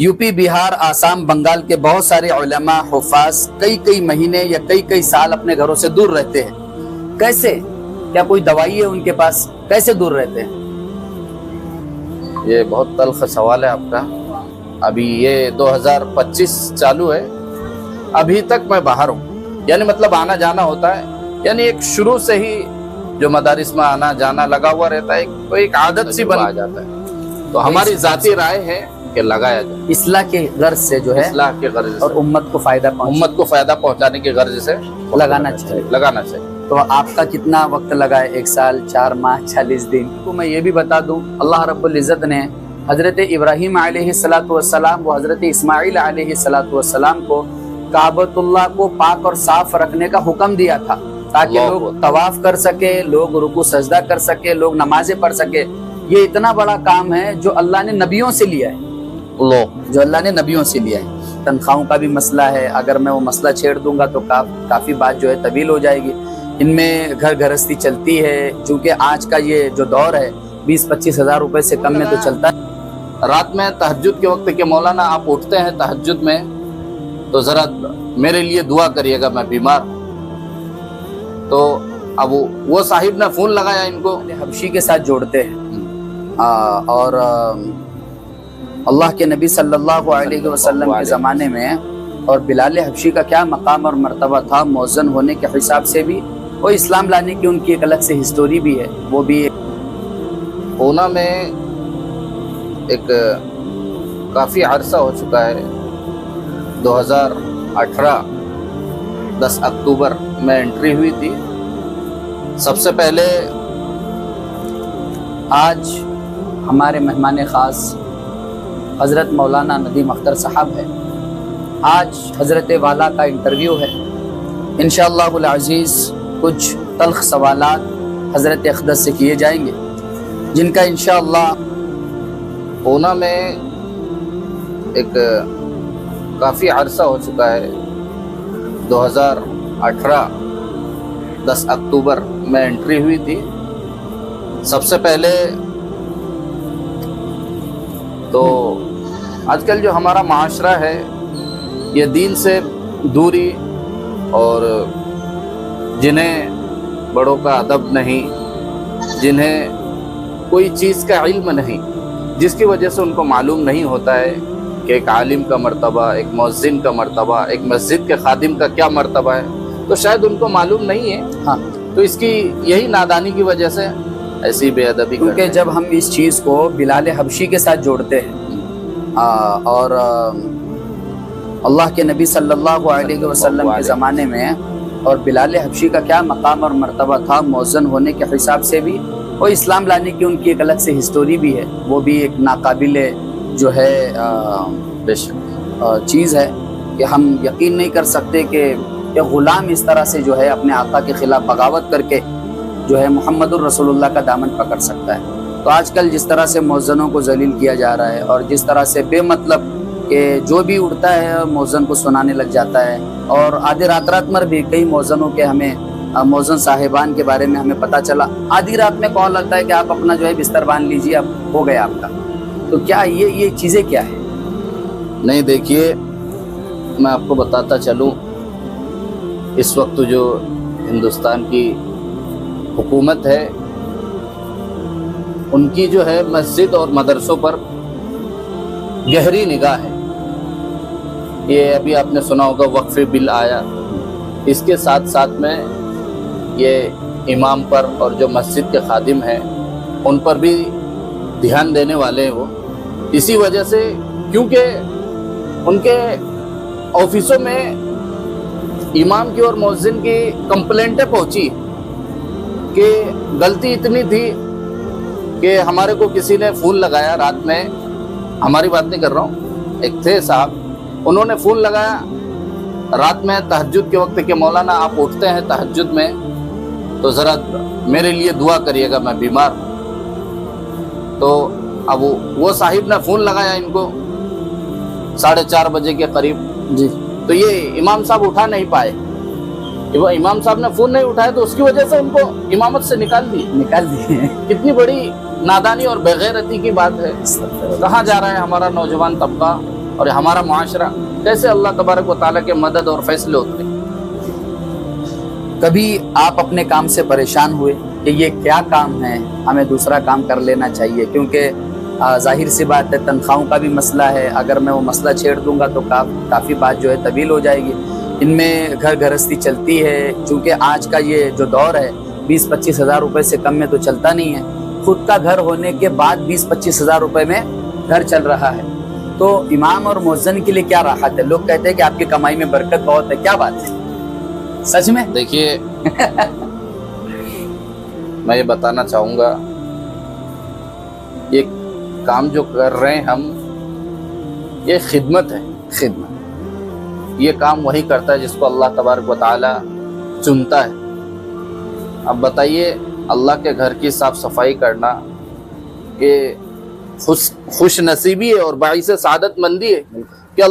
UP, Bihar, Assam, Bengal के बहुत सारे उलमा, हुफ़ाज़ कई महीने या कई साल अपने घरों से दूर रहते हैं। कैसे? क्या कोई दवाई है उनके पास? कैसे दूर रहते हैं? ये बहुत तल्ख सवाल है आपका। अभी ये 2025 चालू है, अभी तक मैं बाहर हूँ। यानी मतलब आना जाना होता है, यानी एक शुरू से ही जो मदारिस में आना जाना लगा हुआ रहता है, तो एक आदत सी बन जाता है। तो हमारी जाती राय है कि लगाया जाए, इस्लाह के गर्ज से जो है, इस्लाह के गर्ज से और उम्मत को फायदा पहुंचाने के गर्ज से लगाना चाहिए। तो आपका कितना वक्त लगा है? 1 साल, 4 माह, 40 दिन? तो मैं ये भी बता दूं, अल्लाह रब्बुल इज़्ज़त ने हज़रत इब्राहीम अलैहिस्सलातु वस्सलाम व हज़रत इस्माइल अलैहिस्सलातु वस्सलाम को काबतुल्लाह को पाक और साफ रखने का हुक्म दिया था, ताकि लोग तवाफ कर सके, लोग रुकू सजदा कर सके, लोग नमाजें पढ़ सके। ये इतना बड़ा काम है जो अल्लाह ने नबियों से लिया है, तनख्वाहों का भी मसला है। अगर मैं वो मसला छेड़ दूंगा तो काफ़ी बात जो है तवील हो जाएगी। इनमें घर गृहस्थी चलती है, चूँकि आज का ये जो दौर है 20-25 हज़ार रुपए से कम में तो चलता है। रात में तहज्जुद के वक्त के मौलाना आप उठते हैं तहज्जुद में, तो ज़रा मेरे लिए दुआ करिएगा, मैं बीमार हूँ। तो अब वो साहिब ने फ़ोन लगाया इनको, हबशी के साथ जोड़ते हैं। और अल्लाह के नबी सल्लल्लाहु अलैहि वसल्लम के ज़माने में और बिलाल हबशी का क्या मकाम और मर्तबा था मौज़न होने के हिसाब से भी, और इस्लाम लाने की उनकी एक अलग से हिस्टोरी भी है। वो भी पूना में एक काफ़ी अरसा हो चुका है, 2018 10 अक्टूबर में एंट्री हुई थी। सबसे पहले आज हमारे मेहमान ख़ास हज़रत मौलाना नदीम अख्तर साहब है। आज हज़रत वाला का इंटरव्यू है। इंशाअल्लाहुल अज़ीज़ कुछ तल्ख सवालात हज़रत अक़दस से किए जाएंगे, जिनका इंशाअल्लाह पूना में एक काफ़ी अरसा हो चुका है, 2018 10 अक्टूबर में एंट्री हुई थी। सबसे पहले तो आजकल जो हमारा माशरा है, ये दीन से दूरी, और जिन्हें बड़ों का अदब नहीं, जिन्हें कोई चीज़ का इल्म नहीं, जिसकी वजह से उनको मालूम नहीं होता है कि एक आलिम का मर्तबा, एक मुअज्जिन का मर्तबा, एक मस्जिद के खादिम का क्या मर्तबा है, तो शायद उनको मालूम नहीं है। हाँ, तो इसकी यही नादानी की वजह से ऐसी बेअदबी, क्योंकि जब हम इस चीज़ को बिलाल हबशी के साथ जोड़ते हैं और अल्लाह के नबी सल्लल्लाहु अलैहि वसल्लम के ज़माने में और बिलाल हबशी का क्या मकाम और मर्तबा था मौज़न होने के हिसाब से भी, और इस्लाम लाने की उनकी एक अलग से हिस्टोरी भी है। वो भी एक नाकाबिले जो है चीज़ है कि हम यकीन नहीं कर सकते कि ग़ुलाम इस तरह से जो है अपने आका के ख़िलाफ़ बगावत करके जो है मुहम्मदुर रसूलुल्लाह का दामन पकड़ सकता है। तो आजकल जिस तरह से मौज़नों को जलील किया जा रहा है, और जिस तरह से बेमतलब कि जो भी उड़ता है मौज़न को सुनाने लग जाता है, और आधी रात मर भी कई मौज़नों के हमें मौज़न साहिबान के बारे में हमें पता चला, आधी रात में कॉल लगता है कि आप अपना जो है बिस्तर बांध लीजिए, अब हो गया आपका। तो क्या ये चीज़ें क्या है? नहीं, देखिए मैं आपको बताता चलूँ, इस वक्त जो हिंदुस्तान की हुकूमत है, उनकी जो है मस्जिद और मदरसों पर गहरी निगाह है। ये अभी आपने सुना होगा वक्फ बिल आया, इसके साथ साथ में ये इमाम पर और जो मस्जिद के खादिम हैं उन पर भी ध्यान देने वाले हैं वो। इसी वजह से, क्योंकि उनके ऑफिसों में इमाम की और मुअज्जिन की कंप्लेंटें पहुंची कि गलती इतनी थी कि हमारे को किसी ने फ़ोन लगाया रात में, हमारी बात नहीं कर रहा हूँ, एक थे साहब, उन्होंने फ़ोन लगाया रात में तहज्जुद के वक्त के मौलाना आप उठते हैं तहज्जुद में, तो ज़रा मेरे लिए दुआ करिएगा, मैं बीमार हूँ। तो अब वो साहिब ने फ़ोन लगाया इनको 4:30 बजे के करीब जी। तो ये इमाम साहब उठा नहीं पाए। वो इमाम साहब ने फ़ोन नहीं उठाया, तो उसकी वजह से उनको इमामत से निकाल दिए। कितनी बड़ी नादानी और बेगैरती की बात है। कहाँ जा रहा है हमारा नौजवान तबका? اور ہمارا معاشرہ کیسے اللہ تبارک و تعالیٰ کے مدد اور فیصلے ہوتے ہیں۔ کبھی آپ اپنے کام سے پریشان ہوئے کہ یہ کیا کام ہے، ہمیں دوسرا کام کر لینا چاہیے، کیونکہ ظاہر سی بات ہے تنخواہوں کا بھی مسئلہ ہے، اگر میں وہ مسئلہ چھیڑ دوں گا تو کافی بات جو ہے طویل ہو جائے گی، ان میں گھر گھرستی چلتی ہے، چونکہ آج کا یہ جو دور ہے 20-25 ہزار روپے سے کم میں تو چلتا نہیں ہے، خود کا گھر ہونے کے بعد 20-25 ہزار روپے میں گھر چل رہا ہے، تو امام اور مؤذن کے لیے کیا راحت ہے؟ لوگ کہتے ہیں کہ آپ کی کمائی میں برکت بہت ہے، کیا بات ہے سچ میں؟ دیکھیے میں یہ بتانا چاہوں گا، یہ کام جو کر رہے ہیں ہم، یہ خدمت ہے، خدمت۔ یہ کام وہی کرتا ہے جس کو اللہ تبارک و تعالی چنتا ہے۔ اب بتائیے، اللہ کے گھر کی صاف صفائی کرنا یہ خوش نصیبی ہے اور باعث سعادت مندی ہے کہ